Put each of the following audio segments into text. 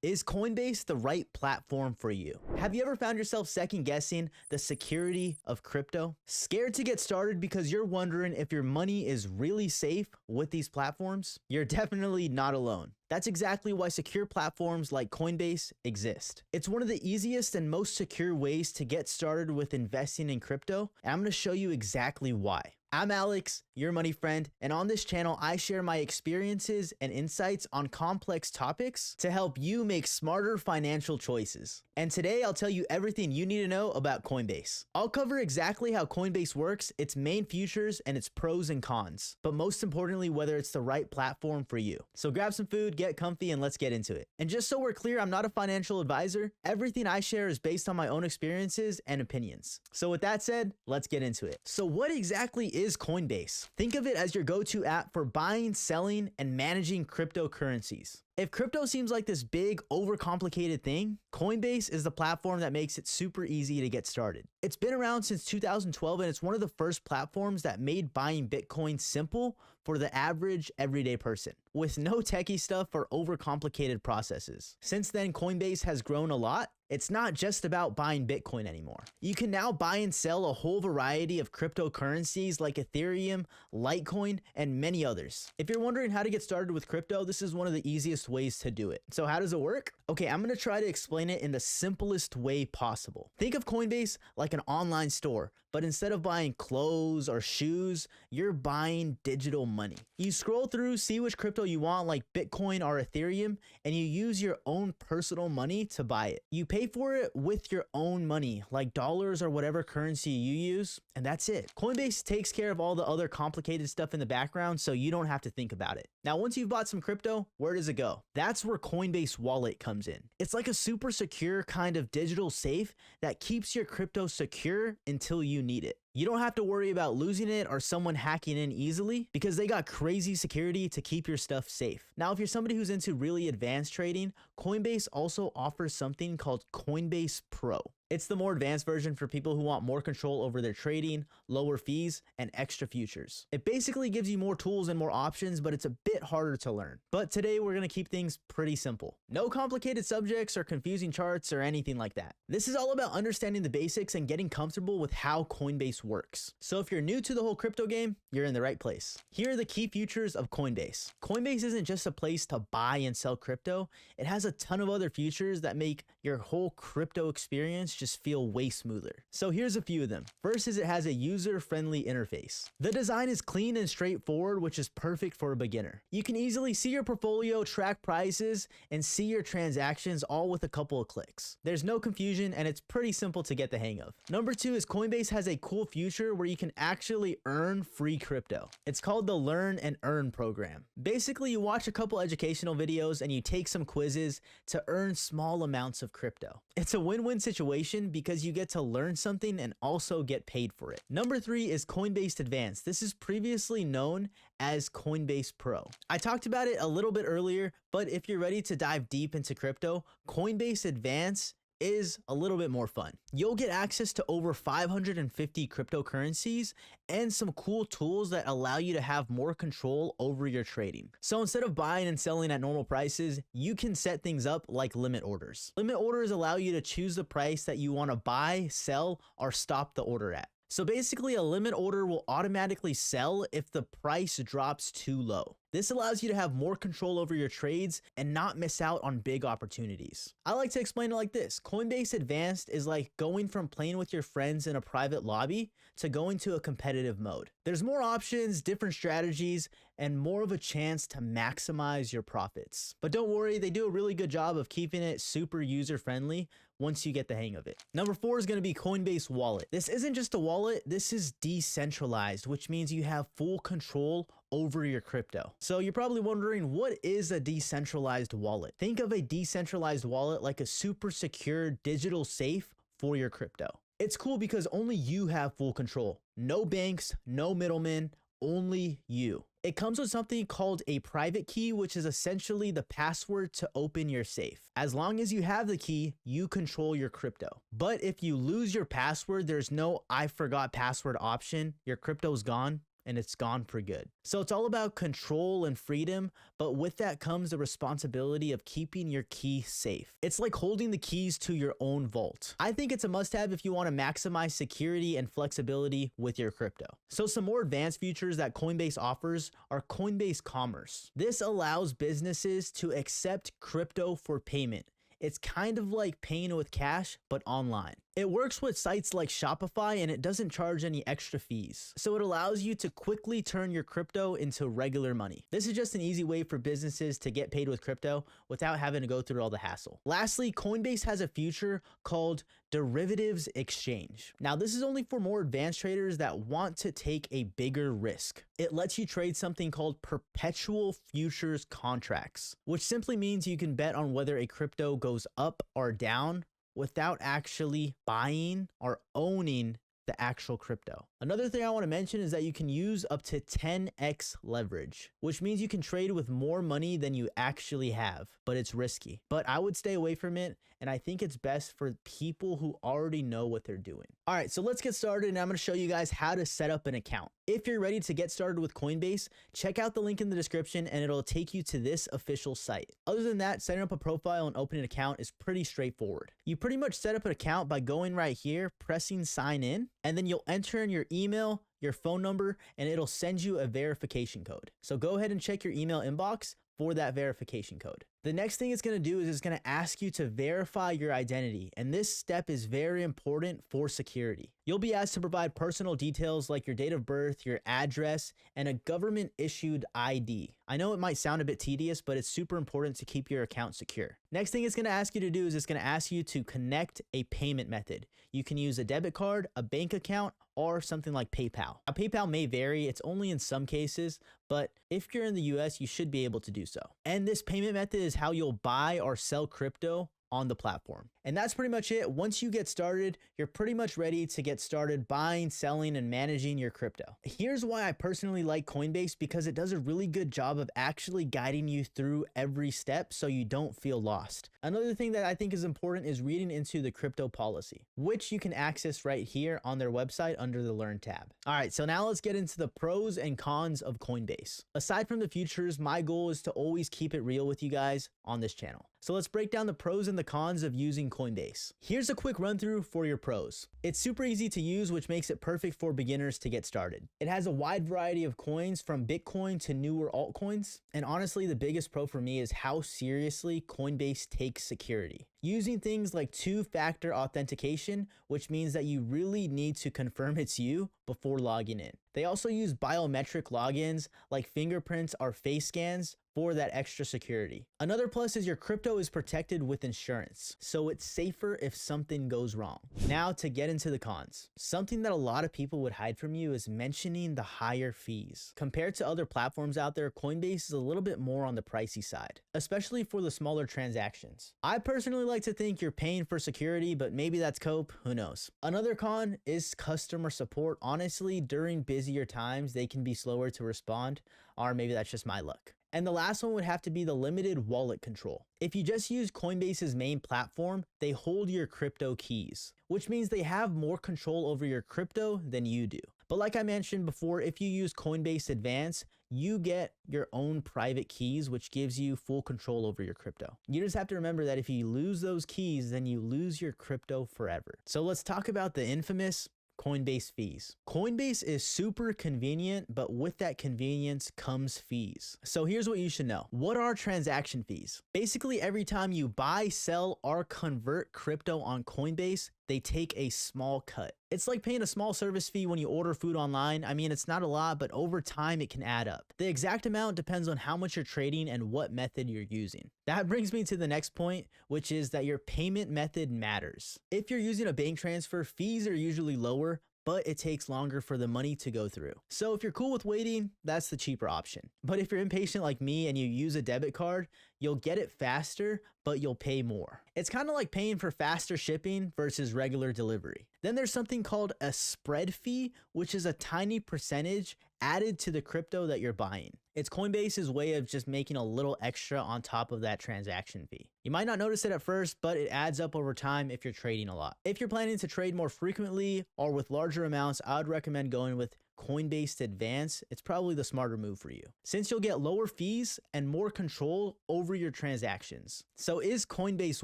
Is Coinbase the right platform for you? Have you ever found yourself second guessing the security of crypto? Scared to get started because you're wondering if your money is really safe with these platforms? You're definitely not alone. That's exactly why secure platforms like Coinbase exist. It's one of the easiest and most secure ways to get started with investing in crypto, and I'm going to show you exactly why. I'm Alex, your money friend, and on this channel, I share my experiences and insights on complex topics to help you make smarter financial choices. And today, I'll tell you everything you need to know about Coinbase. I'll cover exactly how Coinbase works, its main features, and its pros and cons, but most importantly, whether it's the right platform for you. So grab some food, get comfy, and let's get into it. And just so we're clear, I'm not a financial advisor. Everything I share is based on my own experiences and opinions. So with that said, let's get into it. So what exactly is Coinbase? Think of it as your go-to app for buying, selling, and managing cryptocurrencies. If crypto seems like this big, overcomplicated thing, Coinbase is the platform that makes it super easy to get started. It's been around since 2012, and it's one of the first platforms that made buying Bitcoin simple for the average everyday person, with no techie stuff or overcomplicated processes. Since then, Coinbase has grown a lot. It's not just about buying Bitcoin anymore. You can now buy and sell a whole variety of cryptocurrencies like Ethereum, Litecoin, and many others. If you're wondering how to get started with crypto, this is one of the easiest ways to do it. So how does it work? Okay, I'm gonna try to explain it in the simplest way possible. Think of Coinbase like an online store, but instead of buying clothes or shoes, you're buying digital money. You scroll through, see which crypto you want, like Bitcoin or Ethereum, and you use your own personal money to buy it. You pay for it with your own money, like dollars or whatever currency you use, and that's it. Coinbase takes care of all the other complicated stuff in the background, so you don't have to think about it. Now, once you've bought some crypto, where does it go? That's where Coinbase Wallet comes in. It's like a super secure kind of digital safe that keeps your crypto secure until you need it. You don't have to worry about losing it or someone hacking in easily because they got crazy security to keep your stuff safe. Now, if you're somebody who's into really advanced trading, Coinbase also offers something called Coinbase Pro. It's the more advanced version for people who want more control over their trading, lower fees, and extra futures. It basically gives you more tools and more options, but it's a bit harder to learn. But today we're gonna keep things pretty simple. No complicated subjects or confusing charts or anything like that. This is all about understanding the basics and getting comfortable with how Coinbase works. So if you're new to the whole crypto game, you're in the right place. Here are the key features of Coinbase. Coinbase isn't just a place to buy and sell crypto. It has a ton of other features that make your whole crypto experience just feel way smoother. So here's a few of them. First is it has a user-friendly interface. The design is clean and straightforward, which is perfect for a beginner. You can easily see your portfolio, track prices, and see your transactions all with a couple of clicks. There's no confusion, and it's pretty simple to get the hang of. Number two is Coinbase has a cool feature where you can actually earn free crypto. It's called the Learn and Earn program. Basically, you watch a couple educational videos and you take some quizzes to earn small amounts of crypto. It's a win-win situation because you get to learn something and also get paid for it. Number three is Coinbase Advanced. This is previously known as Coinbase Pro. I talked about it a little bit earlier, but if you're ready to dive deep into crypto, Coinbase Advanced is a little bit more fun. You'll get access to over 550 cryptocurrencies and some cool tools that allow you to have more control over your trading. So instead of buying and selling at normal prices, you can set things up like limit orders. Limit orders allow you to choose the price that you want to buy, sell, or stop the order at. So basically, a limit order will automatically sell if the price drops too low. This allows you to have more control over your trades and not miss out on big opportunities. I like to explain it like this. Coinbase Advanced is like going from playing with your friends in a private lobby to going to a competitive mode. There's more options, different strategies, and more of a chance to maximize your profits. But don't worry, they do a really good job of keeping it super user-friendly once you get the hang of it. Number four is going to be Coinbase Wallet. This isn't just a wallet, this is decentralized, which means you have full control over your crypto. So you're probably wondering, what is a decentralized wallet? Think of a decentralized wallet like a super secure digital safe for your crypto. It's cool because only you have full control. No banks, no middlemen, only you. It comes with something called a private key, which is essentially the password to open your safe. As long as you have the key, you control your crypto. But if you lose your password, there's no I forgot password option. Your crypto's gone and it's gone for good. So it's all about control and freedom, but with that comes the responsibility of keeping your key safe. It's like holding the keys to your own vault. I think it's a must-have if you want to maximize security and flexibility with your crypto. So some more advanced features that Coinbase offers are Coinbase Commerce. This allows businesses to accept crypto for payment. It's kind of like paying with cash, but online. It works with sites like Shopify and it doesn't charge any extra fees. So it allows you to quickly turn your crypto into regular money. This is just an easy way for businesses to get paid with crypto without having to go through all the hassle. Lastly, Coinbase has a feature called derivatives exchange. Now, this is only for more advanced traders that want to take a bigger risk. It lets you trade something called perpetual futures contracts, which simply means you can bet on whether a crypto goes up or down without actually buying or owning the actual crypto. Another thing I want to mention is that you can use up to 10x leverage, which means you can trade with more money than you actually have, but it's risky. But I would stay away from it, and I think it's best for people who already know what they're doing. All right, so let's get started, and I'm going to show you guys how to set up an account. If you're ready to get started with Coinbase, check out the link in the description and it'll take you to this official site. Other than that, setting up a profile and opening an account is pretty straightforward. You pretty much set up an account by going right here, pressing sign in, and then you'll enter in your email, your phone number, and it'll send you a verification code. So go ahead and check your email inbox for that verification code. The next thing it's going to do is it's going to ask you to verify your identity, and this step is very important for security. You'll be asked to provide personal details like your date of birth, your address, and a government issued ID. I know it might sound a bit tedious, but it's super important to keep your account secure. Next thing it's going to ask you to do is it's going to ask you to connect a payment method. You can use a debit card, a bank account, or something like PayPal. Now, PayPal may vary, it's only in some cases, but if you're in the US, you should be able to do so. And this payment method is how you'll buy or sell crypto on the platform. And that's pretty much it. Once you get started, you're pretty much ready to get started buying, selling, and managing your crypto. Here's why I personally like Coinbase, because it does a really good job of actually guiding you through every step so you don't feel lost. Another thing that I think is important is reading into the crypto policy, which you can access right here on their website under the Learn tab. All right, so now let's get into the pros and cons of Coinbase. Aside from the futures, my goal is to always keep it real with you guys on this channel. So let's break down the pros and the cons of using Coinbase. Here's a quick run through for your pros. It's super easy to use, which makes it perfect for beginners to get started. It has a wide variety of coins from Bitcoin to newer altcoins. And honestly, the biggest pro for me is how seriously Coinbase takes security. Using things like two-factor authentication, which means that you really need to confirm it's you before logging in. They also use biometric logins like fingerprints or face scans for that extra security. Another plus is your crypto is protected with insurance, so it's safer if something goes wrong. Now to get into the cons. Something that a lot of people would hide from you is mentioning the higher fees. Compared to other platforms out there, Coinbase is a little bit more on the pricey side, especially for the smaller transactions. I personally like to think you're paying for security, but maybe that's cope, who knows. Another con is customer support. Honestly, during busier times, they can be slower to respond, or maybe that's just my luck. And the last one would have to be the limited wallet control. If you just use Coinbase's main platform, they hold your crypto keys, which means they have more control over your crypto than you do. But like I mentioned before, if you use Coinbase Advance, you get your own private keys, which gives you full control over your crypto. You just have to remember that if you lose those keys, then you lose your crypto forever. So let's talk about the infamous Coinbase fees. Coinbase is super convenient, but with that convenience comes fees. So here's what you should know. What are transaction fees? Basically, every time you buy, sell, or convert crypto on Coinbase, they take a small cut. It's like paying a small service fee when you order food online. I mean, it's not a lot, but over time it can add up. The exact amount depends on how much you're trading and what method you're using. That brings me to the next point, which is that your payment method matters. If you're using a bank transfer, fees are usually lower, but it takes longer for the money to go through. So if you're cool with waiting, that's the cheaper option. But if you're impatient like me and you use a debit card, you'll get it faster, but you'll pay more. It's kind of like paying for faster shipping versus regular delivery. Then there's something called a spread fee, which is a tiny percentage added to the crypto that you're buying. It's Coinbase's way of just making a little extra on top of that transaction fee. You might not notice it at first, but it adds up over time if you're trading a lot. If you're planning to trade more frequently or with larger amounts, I would recommend going with Coinbase Advance, it's probably the smarter move for you, since you'll get lower fees and more control over your transactions. So is Coinbase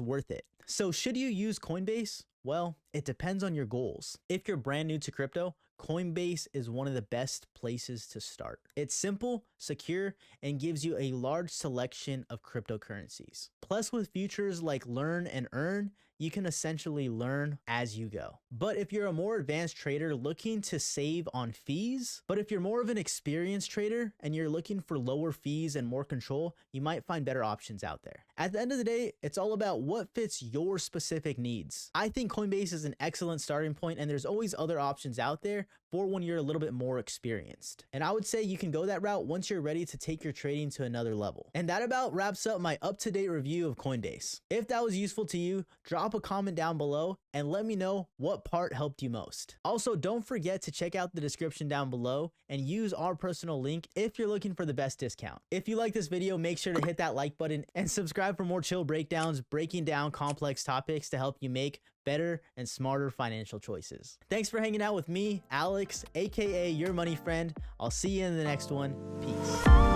worth it? So should you use Coinbase? Well, it depends on your goals. If you're brand new to crypto, Coinbase is one of the best places to start. It's simple, secure, and gives you a large selection of cryptocurrencies. Plus, with features like learn and earn, you can essentially learn as you go. But if you're a more advanced trader looking to save on fees, if you're more of an experienced trader and you're looking for lower fees and more control, you might find better options out there. At the end of the day, it's all about what fits your specific needs. I think Coinbase is an excellent starting point, and there's always other options out there for when you're a little bit more experienced. And I would say you can go that route once you're ready to take your trading to another level. And that about wraps up my up-to-date review of Coinbase. If that was useful to you, drop a comment down below and let me know what part helped you most. Also, don't forget to check out the description down below and use our personal link if you're looking for the best discount. If you like this video, make sure to hit that like button and subscribe for more chill breakdowns breaking down complex topics to help you make better and smarter financial choices. Thanks for hanging out with me, Alex, aka your money friend. I'll see you in the next one. Peace.